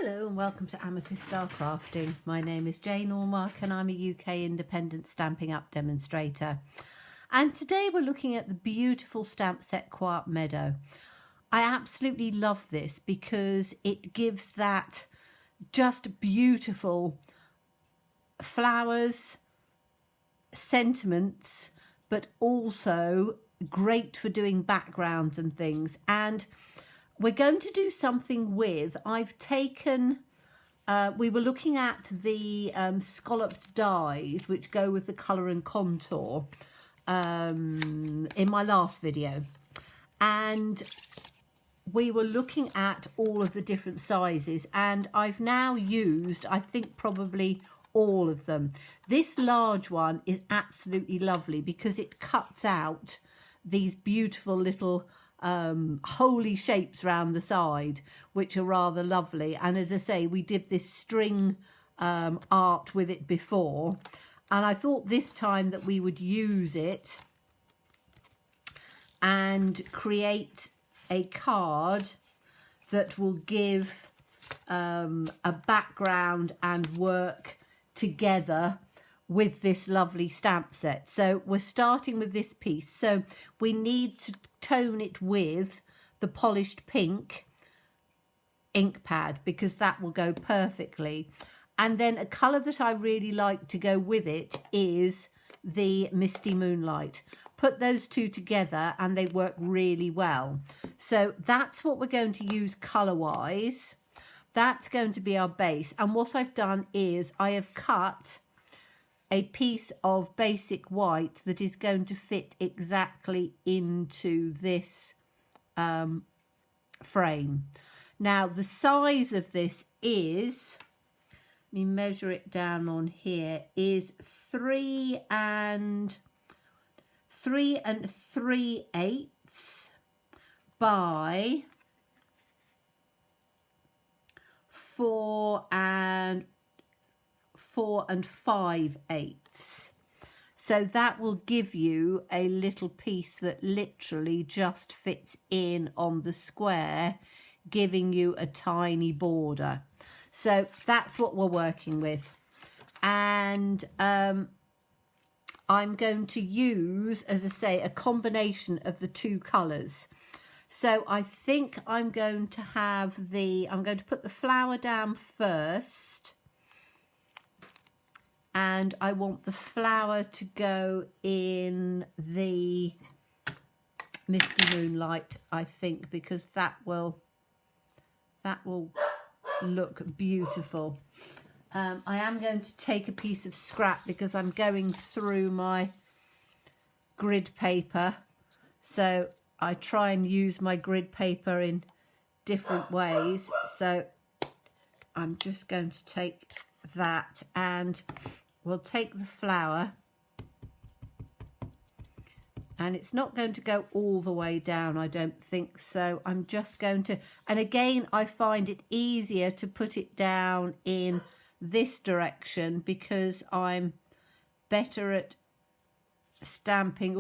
Hello and welcome to Amethyst Star Crafting. My name is Jane Allmark and I'm a UK independent Stampin' Up demonstrator. And today we're looking at the beautiful stamp set Quiet Meadow. I absolutely love this because it gives that just beautiful flowers, sentiments, but also great for doing backgrounds and things. And we're going to do something with, I've taken, we were looking at the scalloped dies which go with the colour and contour in my last video, and we were looking at all of the different sizes, and I've now used, I think, probably all of them. This large one is absolutely lovely because it cuts out these beautiful little holy shapes round the side, which are rather lovely. And as I say, we did this string art with it before, and I thought this time that we would use it and create a card that will give a background and work together with this lovely stamp set. So we're starting with this piece, so we need to tone it with the polished pink ink pad because that will go perfectly. And then a colour that I really like to go with it is the Misty Moonlight. Put those two together and they work really well. So that's what we're going to use colour wise. That's going to be our base, and what I've done is I have cut a piece of basic white that is going to fit exactly into this frame. Now the size of this is, let me measure it down on here, is 3 3/8 by 4 5/8. So that will give you a little piece that literally just fits in on the square, giving you a tiny border. So that's what we're working with. And I'm going to use, as I say, a combination of the two colours. So I think I'm going to put the flower down first, and I want the flower to go in the Misty Moonlight, I think, because that will look beautiful. I am going to take a piece of scrap because I'm going through my grid paper, so I try and use my grid paper in different ways. So I'm just going to take that, and we'll take the flower, and it's not going to go all the way down, I don't think. So I'm just going to, and again, I find it easier to put it down in this direction because I'm better at stamping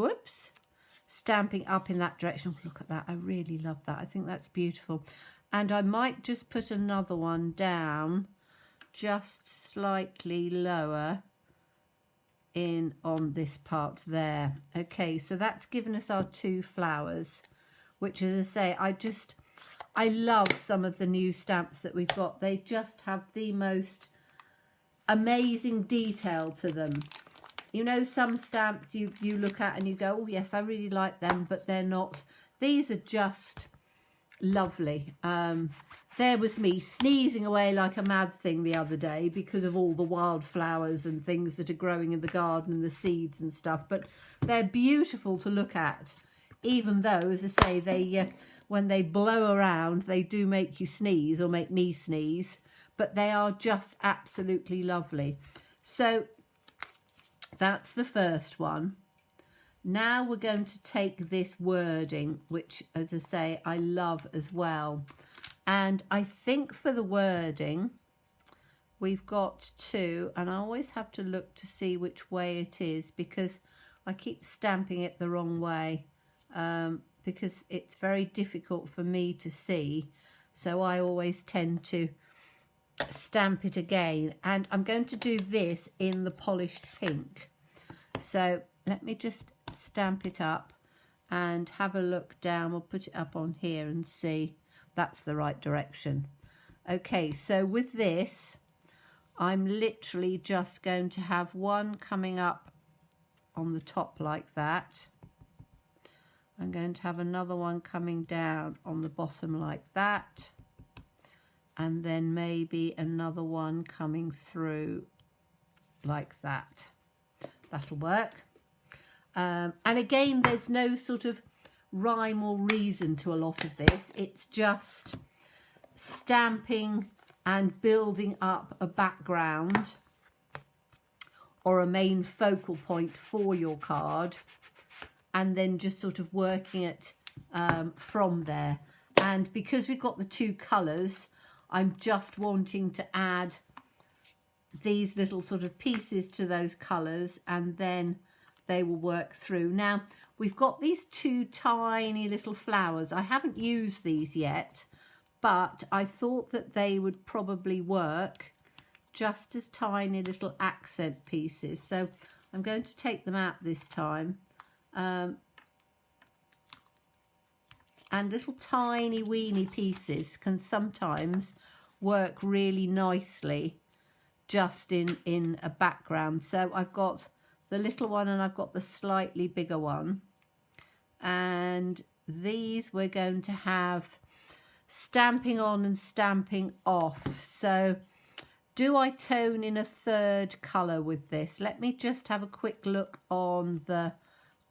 up in that direction. Look at that, I really love that. I think that's beautiful. And I might just put another one down just slightly lower in on this part there. Okay, so that's given us our two flowers, which, as I say, I love some of the new stamps that we've got. They just have the most amazing detail to them. You know, some stamps you look at and you go, oh yes, I really like them, but they're not. These are just lovely. There was me sneezing away like a mad thing the other day because of all the wildflowers and things that are growing in the garden and the seeds and stuff, but they're beautiful to look at, even though, as I say, they when they blow around they do make you sneeze, or make me sneeze, but they are just absolutely lovely. So that's the first one. Now we're going to take this wording, which, as I say, I love as well. And I think for the wording, we've got two, and I always have to look to see which way it is because I keep stamping it the wrong way because it's very difficult for me to see. So I always tend to stamp it again, and I'm going to do this in the polished pink. So let me just stamp it up and have a look down. We'll put it up on here and see that's the right direction. Okay, so with this I'm literally just going to have one coming up on the top like that. I'm going to have another one coming down on the bottom like that, and then maybe another one coming through like that. That'll work. And again, there's no sort of rhyme or reason to a lot of this. It's just stamping and building up a background or a main focal point for your card, and then just sort of working it from there. And because we've got the two colours, I'm just wanting to add these little sort of pieces to those colours, and then they will work through. Now we've got these two tiny little flowers. I haven't used these yet, but I thought that they would probably work just as tiny little accent pieces. So I'm going to take them out this time. And little tiny weeny pieces can sometimes work really nicely just in a background. So I've got the little one and I've got the slightly bigger one, and these we're going to have stamping on and stamping off. So do I tone in a third colour with this? Let me just have a quick look on the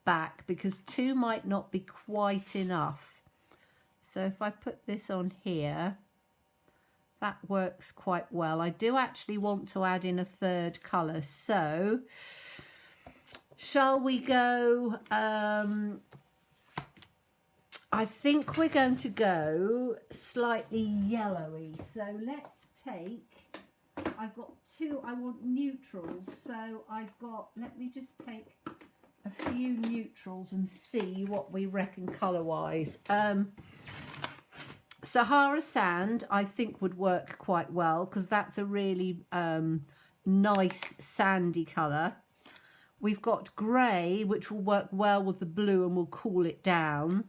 back, because two might not be quite enough. So if I put this on here, that works quite well. I do actually want to add in a third colour, so shall we go, I think we're going to go slightly yellowy. So let's take, I've got two, I want neutrals, so I've got, let me just take a few neutrals and see what we reckon colour wise. Sahara Sand I think would work quite well, because that's a really nice sandy colour. We've got grey, which will work well with the blue and will cool it down.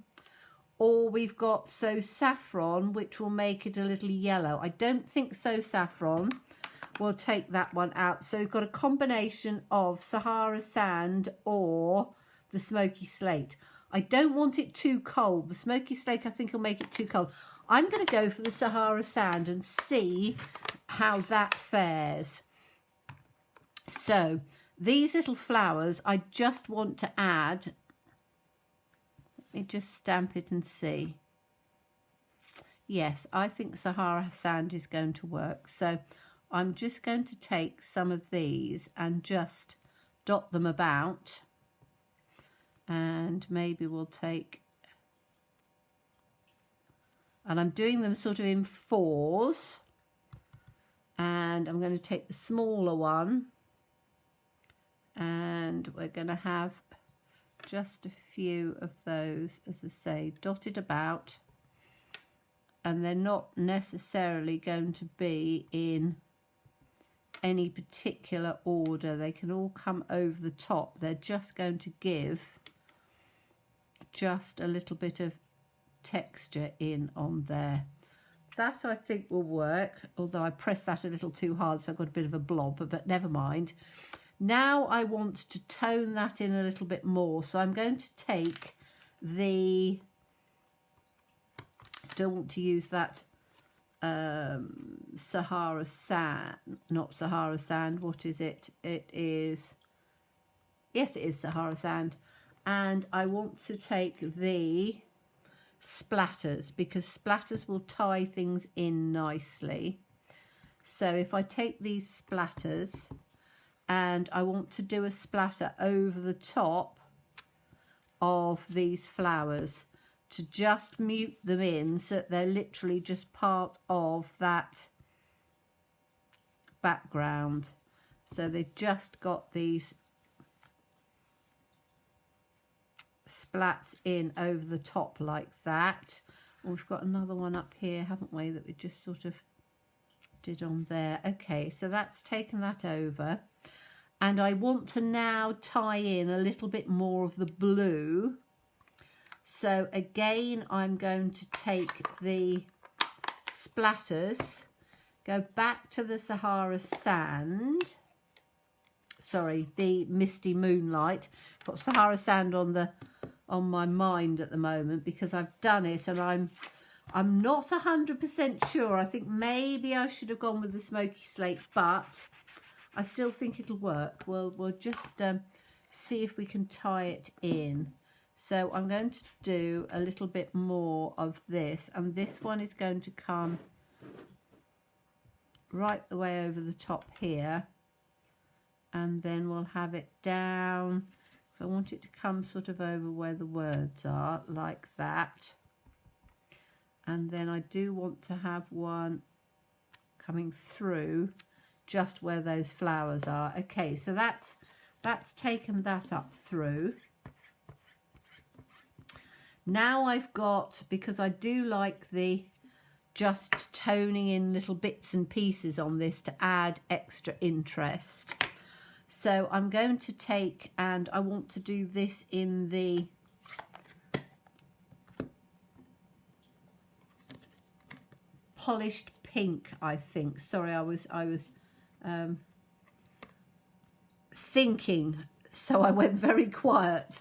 Or we've got So Saffron, which will make it a little yellow. I don't think So Saffron. We'll take that one out. So we've got a combination of Sahara Sand or the Smoky Slate. I don't want it too cold. The Smoky Slate I think will make it too cold. I'm going to go for the Sahara Sand and see how that fares. So these little flowers, I just want to add, let me just stamp it and see. Yes, I think Sahara Sand is going to work. So I'm just going to take some of these and just dot them about, and maybe we'll take, and I'm doing them sort of in fours, and I'm going to take the smaller one, and we're going to have just a few of those, as I say, dotted about, and they're not necessarily going to be in any particular order. They can all come over the top. They're just going to give just a little bit of texture in on there. That I think will work, although I pressed that a little too hard, so I've got a bit of a blob, but never mind. Now I want to tone that in a little bit more, so I'm going to take the, still want to use that Sahara Sand, not Sahara Sand, what is it? It is, yes, it is Sahara Sand. And I want to take the splatters, because splatters will tie things in nicely. So if I take these splatters and I want to do a splatter over the top of these flowers to just mute them in, so that they're literally just part of that background. So they've just got these splats in over the top like that. And we've got another one up here, haven't we, that we just sort of did on there. Okay, so that's taken that over. And I want to now tie in a little bit more of the blue. So again, I'm going to take the splatters, go back to the Sahara Sand. Sorry, the Misty Moonlight. Got Sahara Sand on my mind at the moment because I've done it and I'm not 100% sure. I think maybe I should have gone with the Smoky Slate, but I still think it'll work. We'll just see if we can tie it in. So I'm going to do a little bit more of this, and this one is going to come right the way over the top here, and then we'll have it down. So I want it to come sort of over where the words are, like that. And then I do want to have one coming through just where those flowers are. Okay, so that's taken that up through. Now I've got, because I do like the just toning in little bits and pieces on this to add extra interest. So I'm going to take, and I want to do this in the polished pink, I think. Sorry, I was thinking, so I went very quiet.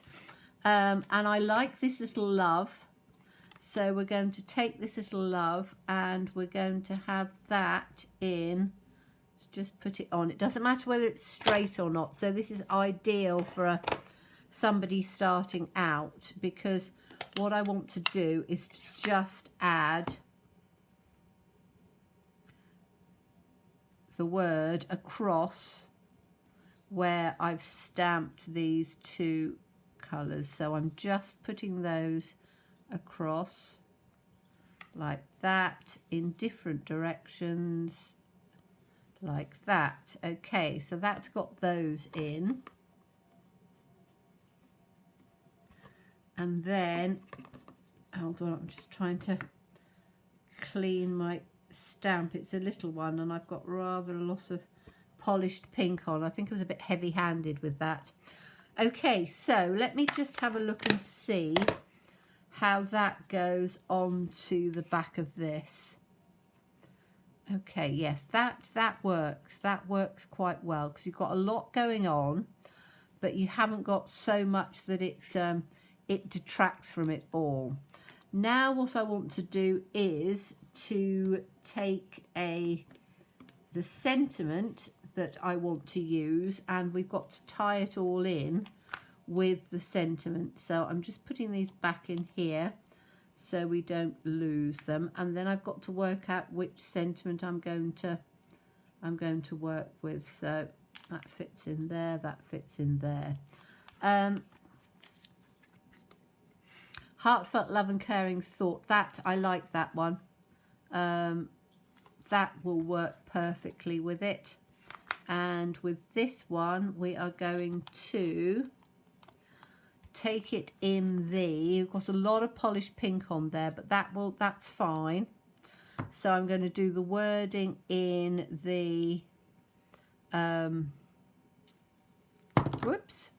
And I like this little love. So we're going to take this little love and we're going to have that in. Just put it on. It doesn't matter whether it's straight or not. So this is ideal for somebody starting out, because what I want to do is to just add the word across where I've stamped these two colours. So I'm just putting those across like that in different directions, like that. Okay, so that's got those in. And then, hold on, I'm just trying to clean my stamp. It's a little one and I've got rather a lot of polished pink on. I think I was a bit heavy-handed with that. Okay, so let me just have a look and see how that goes onto the back of this. Okay, yes, that works. That works quite well because you've got a lot going on, but you haven't got so much that it detracts from it all. Now what I want to do is to take the sentiment that I want to use, and we've got to tie it all in with the sentiment. So I'm just putting these back in here so we don't lose them, and then I've got to work out which sentiment I'm going to work with. So that fits in there, that fits in there. Heartfelt love and caring thought, that I like that one. That will work perfectly with it. And with this one we are going to take it in you've got a lot of polished pink on there, but that's fine. So I'm going to do the wording in the whoops,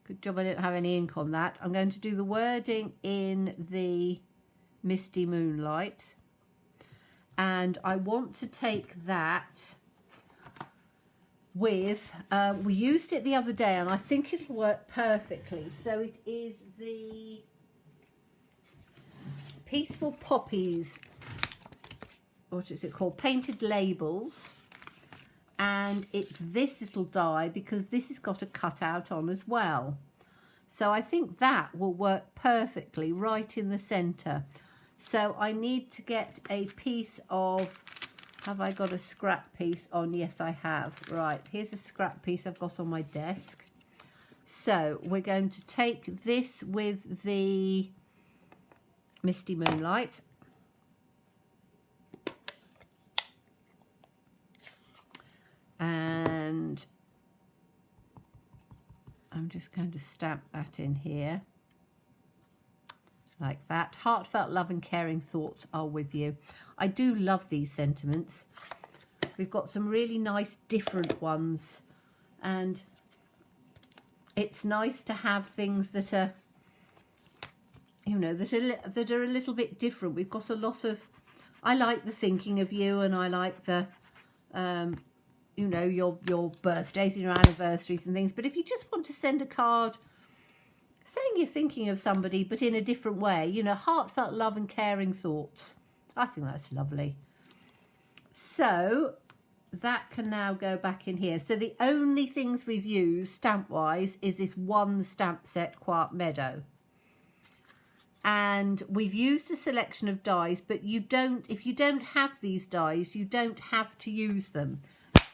good job I didn't have any ink on that. I'm going to do the wording in the Misty Moonlight, and I want to take that with, we used it the other day and I think it'll work perfectly. So it is the Peaceful Poppies, what is it called, Painted Labels, and it's this little die because this has got a cutout on as well. So I think that will work perfectly right in the centre. So I need to get a piece of, have I got a scrap piece on? Yes, I have. Right, here's a scrap piece I've got on my desk. So we're going to take this with the Misty Moonlight. And I'm just going to stamp that in here. Like that. Heartfelt love and caring thoughts are with you. I do love these sentiments. We've got some really nice different ones, and it's nice to have things that are, you know, that are a little bit different. We've got a lot of, I like the thinking of you, and I like the, you know, your birthdays and your anniversaries and things. But if you just want to send a card saying you're thinking of somebody, but in a different way, you know, heartfelt love and caring thoughts, I think that's lovely. So that can now go back in here. So the only things we've used stamp wise is this one stamp set, Quark Meadow. And we've used a selection of dies, but you don't, if you don't have these dies, you don't have to use them.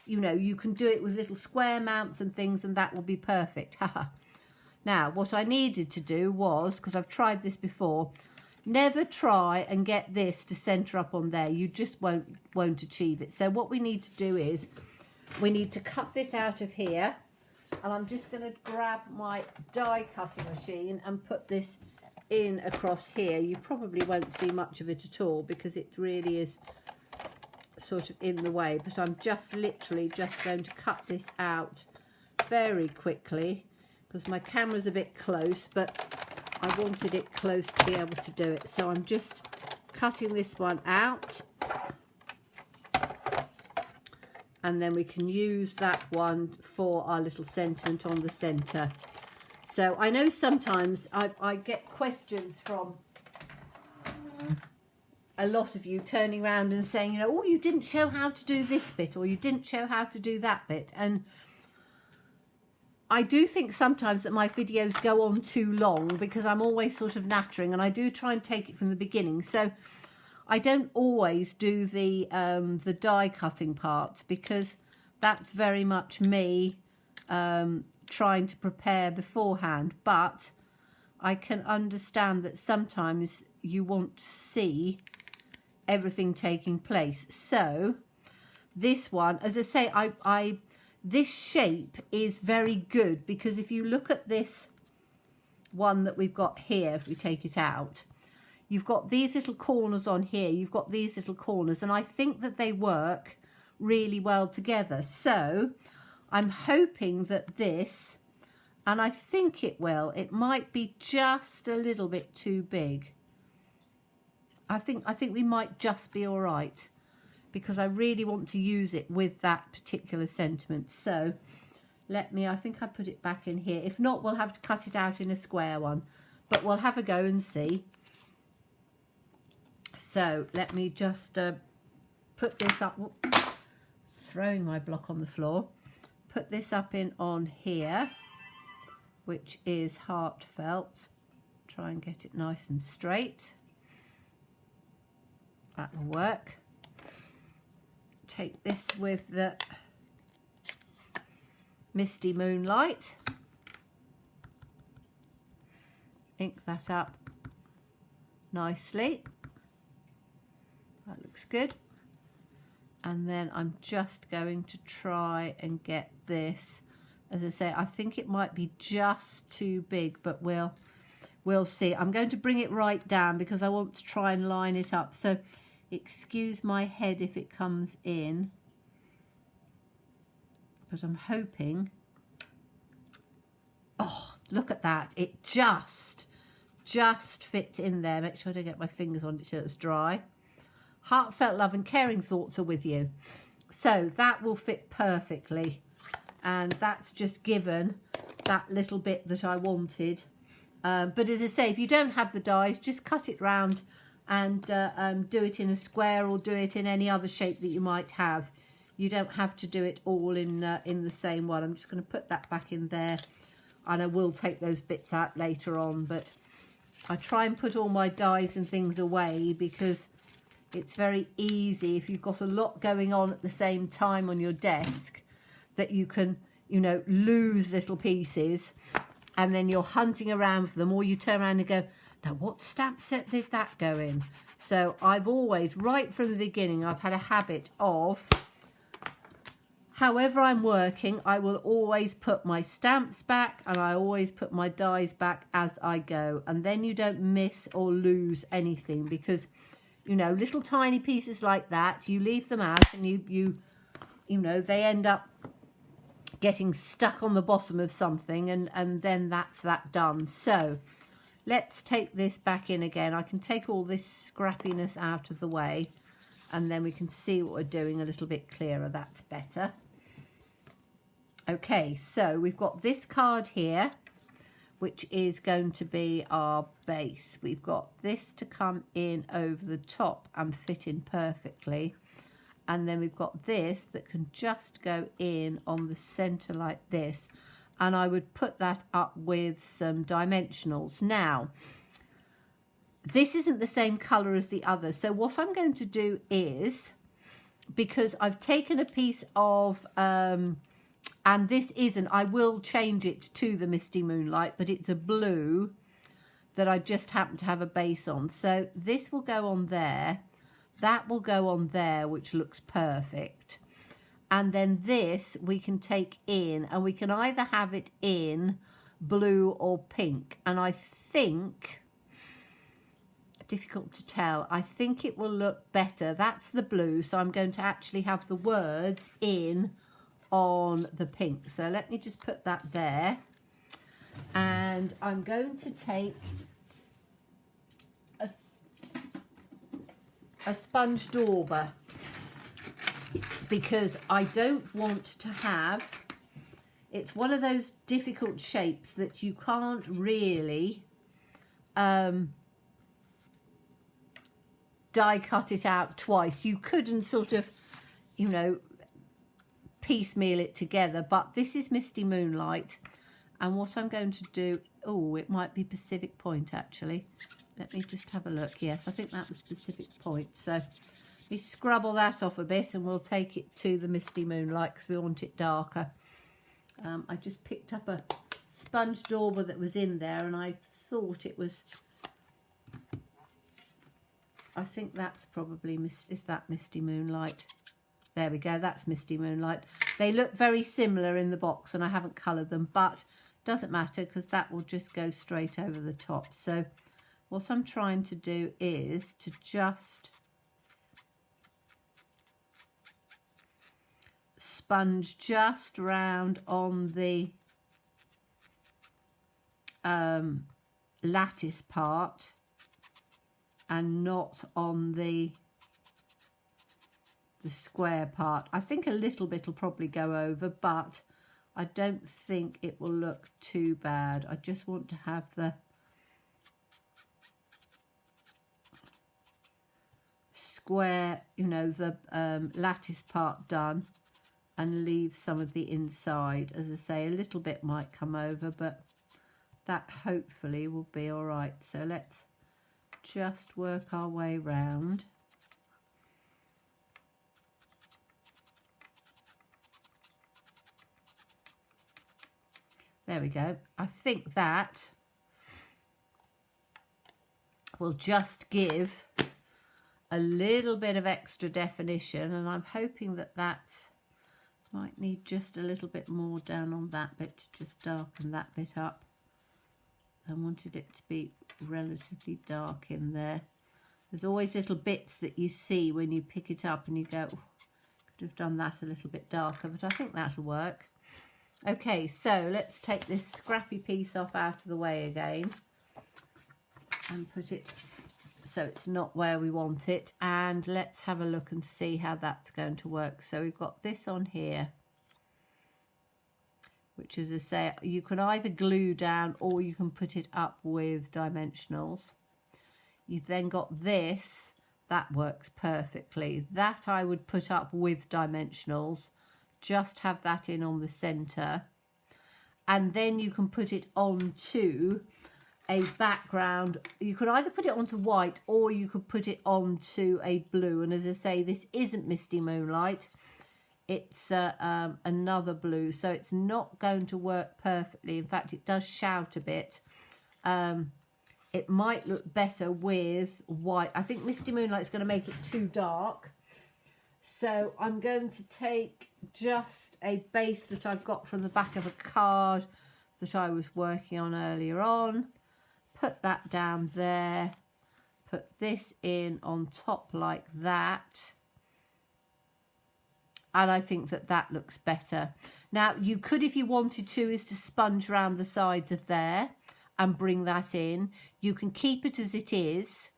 You know, you can do it with little square mounts and things, and that will be perfect. Now, what I needed to do was, because I've tried this before, never try and get this to center up on there. You just won't achieve it. So what we need to do is we need to cut this out of here, and I'm just going to grab my die cutting machine and put this in across here. You probably won't see much of it at all because it really is sort of in the way, but I'm just literally just going to cut this out very quickly because my camera's a bit close, but I wanted it close to be able to do it. So I'm just cutting this one out, and then we can use that one for our little sentiment on the center. So I know sometimes I get questions from a lot of you turning around and saying, you know, oh, you didn't show how to do this bit, or you didn't show how to do that bit. And I do think sometimes that my videos go on too long because I'm always sort of nattering, and I do try and take it from the beginning. So I don't always do the die cutting part because that's very much me trying to prepare beforehand. But I can understand that sometimes you want to see everything taking place. So this one, as I say, this shape is very good because if you look at this one that we've got here, if we take it out, you've got these little corners on here, you've got these little corners, and I think that they work really well together. So I'm hoping that this, and I think it will, it might be just a little bit too big. I think we might just be all right because I really want to use it with that particular sentiment. So I think I put it back in here. If not, we'll have to cut it out in a square one, but we'll have a go and see. So let me just put this up, throwing my block on the floor, put this up in on here, which is heartfelt. Try and get it nice and straight. That will work. Take this with the Misty Moonlight. Ink that up nicely. That looks good. And then I'm just going to try and get this. As I say, I think it might be just too big, but we'll see. I'm going to bring it right down because I want to try and line it up. So excuse my head if it comes in, but I'm hoping, oh, look at that, it just fits in there. Make sure I don't get my fingers on it till it's dry. Heartfelt love and caring thoughts are with you. So that will fit perfectly, and that's just given that little bit that I wanted. But as I say, if you don't have the dies, just cut it round and do it in a square or do it in any other shape that you might have. You don't have to do it all in the same one. I'm just going to put that back in there, and I will take those bits out later on, but I try and put all my dies and things away because it's very easy if you've got a lot going on at the same time on your desk that you can, you know, lose little pieces, and then you're hunting around for them, or you turn around and go, now what stamp set did that go in? So I've always, right from the beginning, I've had a habit of, however I'm working, I will always put my stamps back and I always put my dies back as I go. And then you don't miss or lose anything because, you know, little tiny pieces like that, you leave them out and you you know, they end up getting stuck on the bottom of something, and then that's that done. So let's take this back in again. I can take all this scrappiness out of the way, and then we can see what we're doing a little bit clearer. That's better. Okay, so we've got this card here, which is going to be our base. We've got this to come in over the top and fit in perfectly. And then we've got this that can just go in on the center like this. And I would put that up with some dimensionals. Now, this isn't the same color as the other. So what I'm going to do is, because I've taken a piece of, and this isn't, I will change it to the Misty Moonlight, but it's a blue that I just happen to have a base on. So this will go on there. That will go on there, which looks perfect. And then this we can take in, and we can either have it in blue or pink. And I think, difficult to tell, I think it will look better. That's the blue, so I'm going to actually have the words in on the pink. So let me just put that there. And I'm going to take a sponge dauber, because I don't want to have, it's one of those difficult shapes that you can't really die cut it out twice. You couldn't sort of, you know, piecemeal it together, but this is Misty Moonlight, and what I'm going to do, oh, it might be Pacific Point actually. Let me just have a look. Yes, I think that was Pacific Point. So we scrub all that off a bit, and we'll take it to the Misty Moonlight because we want it darker. I just picked up a sponge dauber that was in there, and I thought it was, I think that's probably, is that Misty Moonlight? There we go, that's Misty Moonlight. They look very similar in the box, and I haven't coloured them, but doesn't matter because that will just go straight over the top. So what I'm trying to do is to just sponge just round on the lattice part and not on the square part. I think a little bit will probably go over, but I don't think it will look too bad. I just want to have the square, you know, the lattice part done, and leave some of the inside. As I say, a little bit might come over, but that hopefully will be all right. So let's just work our way round. There we go. I think that will just give a little bit of extra definition, and I'm hoping that that might need just a little bit more down on that bit to just darken that bit up. I wanted it to be relatively dark in there. There's always little bits that you see when you pick it up and you go, oh, could have done that a little bit darker, but I think that'll work. Okay, so let's take this scrappy piece off out of the way again and put it so it's not where we want it, and let's have a look and see how that's going to work. So we've got this on here, which, as I say, you can either glue down or you can put it up with dimensionals. You've then got this, that works perfectly. That I would put up with dimensionals, just have that in on the center, and then you can put it onto a background. You could either put it onto white or you could put it onto a blue, and as I say, this isn't Misty Moonlight, it's another blue, so it's not going to work perfectly. In fact, it does shout a bit. It might look better with white. I think Misty Moonlight's going to make it too dark, so I'm going to take just a base that I've got from the back of a card that I was working on earlier on, put that down there, put this in on top like that, and I think that that looks better. Now you could, if you wanted to, is to sponge around the sides of there and bring that in. You can keep it as it is.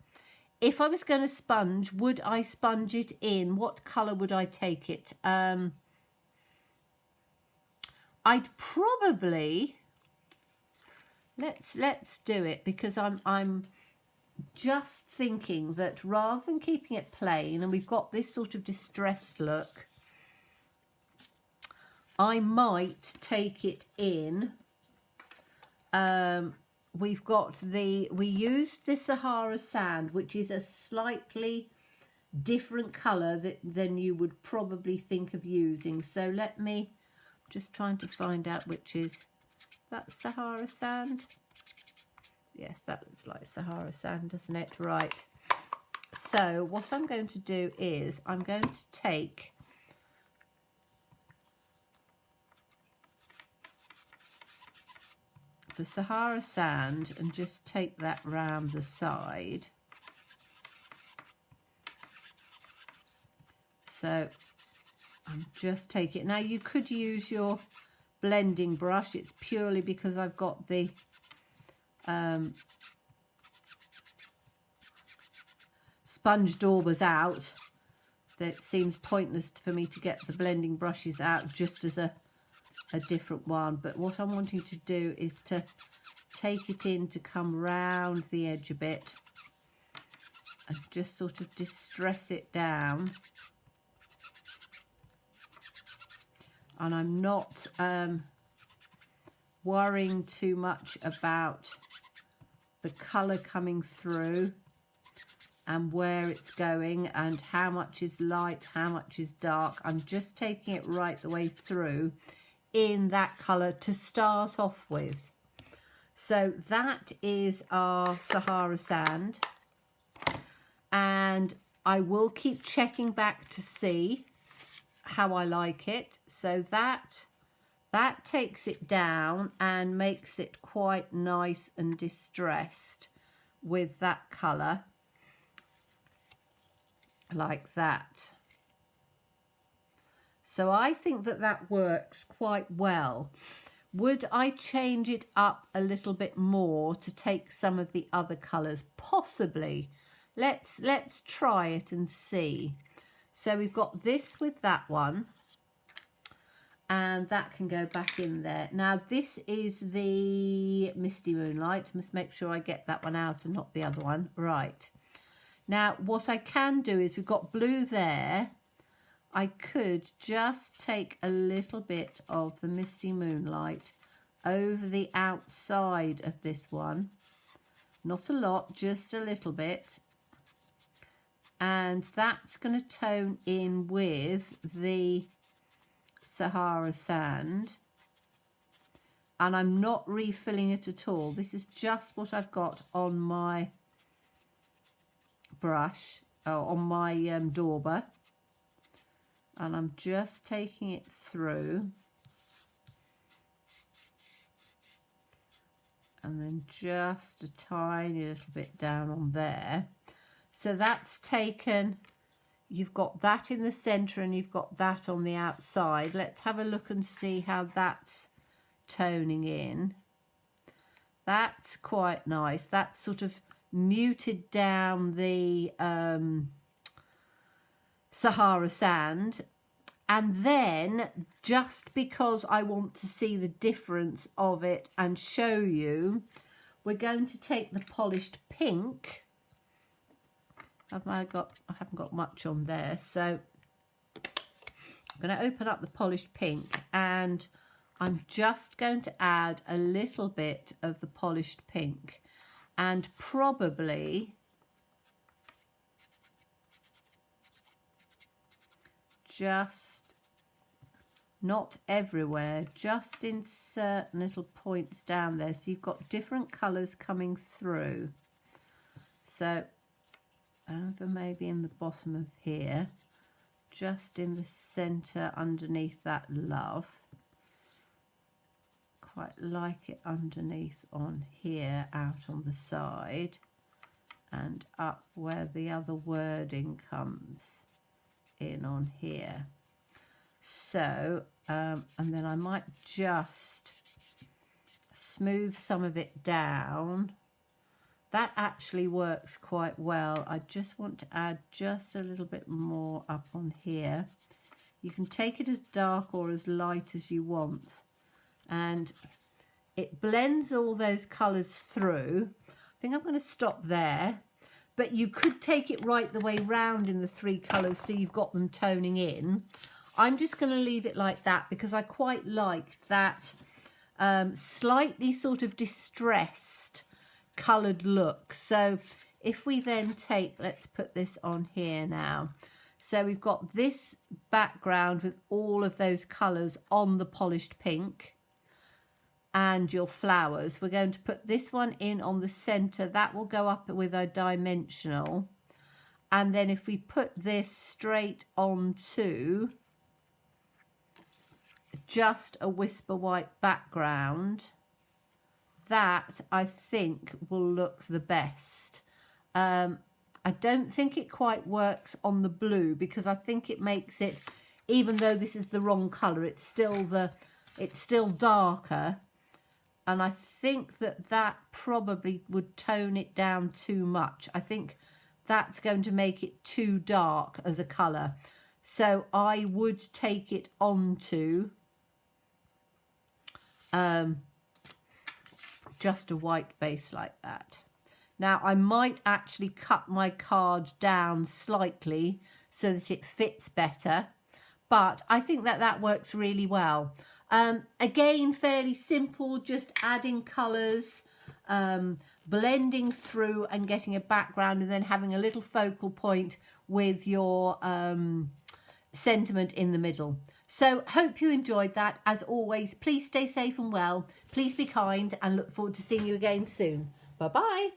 If I was going to sponge, would I sponge it in? What colour would I take it? I'd probably, let's do it, because I'm just thinking that rather than keeping it plain, and we've got this sort of distressed look, I might take it in. We used the Sahara sand, which is a slightly different colour than you would probably think of using. So let me, just trying to find out which is, that Sahara sand? Yes, that looks like Sahara sand, doesn't it? Right. So what I'm going to do is I'm going to take the Sahara sand and just take that round the side. So I'm just taking it. Now you could use your blending brush. It's purely because I've got the sponge daubers out that it seems pointless for me to get the blending brushes out just as a different one. But what I'm wanting to do is to take it in to come round the edge a bit and just sort of distress it down. And I'm not worrying too much about the colour coming through and where it's going and how much is light, how much is dark. I'm just taking it right the way through in that colour to start off with. So that is our Sahara sand, and I will keep checking back to see how I like it. So that takes it down and makes it quite nice and distressed with that colour, like that. So I think that that works quite well. Would I change it up a little bit more to take some of the other colours? Possibly. Let's try it and see. So we've got this with that one, and that can go back in there. Now this is the Misty Moonlight. Must make sure I get that one out and not the other one. Right. Now what I can do is, we've got blue there. I could just take a little bit of the Misty Moonlight over the outside of this one. Not a lot, just a little bit. And that's going to tone in with the Sahara sand. And I'm not refilling it at all. This is just what I've got on my brush, or on my dauber. And I'm just taking it through. And then just a tiny little bit down on there. So that's taken, you've got that in the centre and you've got that on the outside. Let's have a look and see how that's toning in. That's quite nice. That's sort of muted down the Sahara sand. And then, just because I want to see the difference of it and show you, we're going to take the polished pink. I haven't got much on there, so I'm going to open up the polished pink, and I'm just going to add a little bit of the polished pink, and probably just, not everywhere, just in certain little points down there, so you've got different colours coming through. So over maybe in the bottom of here, just in the centre underneath that love. Quite like it underneath on here, out on the side, and up where the other wording comes in on here. So, and then I might just smooth some of it down. That actually works quite well. I just want to add just a little bit more up on here. You can take it as dark or as light as you want. And it blends all those colours through. I think I'm going to stop there. But you could take it right the way round in the three colours so you've got them toning in. I'm just going to leave it like that because I quite like that slightly sort of distressed coloured look. So if we then take, let's put this on here now. So we've got this background with all of those colours on the polished pink and your flowers. We're going to put this one in on the centre. That will go up with a dimensional. And then if we put this straight onto just a whisper white background, that I think will look the best. I don't think it quite works on the blue because I think it makes it, even though this is the wrong colour, it's still darker, and I think that probably would tone it down too much. I think that's going to make it too dark as a colour, so I would take it onto just a white base like that. Now I might actually cut my card down slightly so that it fits better, but I think that works really well. Again, fairly simple, just adding colours, blending through and getting a background, and then having a little focal point with your sentiment in the middle. So hope you enjoyed that. As always, please stay safe and well. Please be kind and look forward to seeing you again soon. Bye-bye.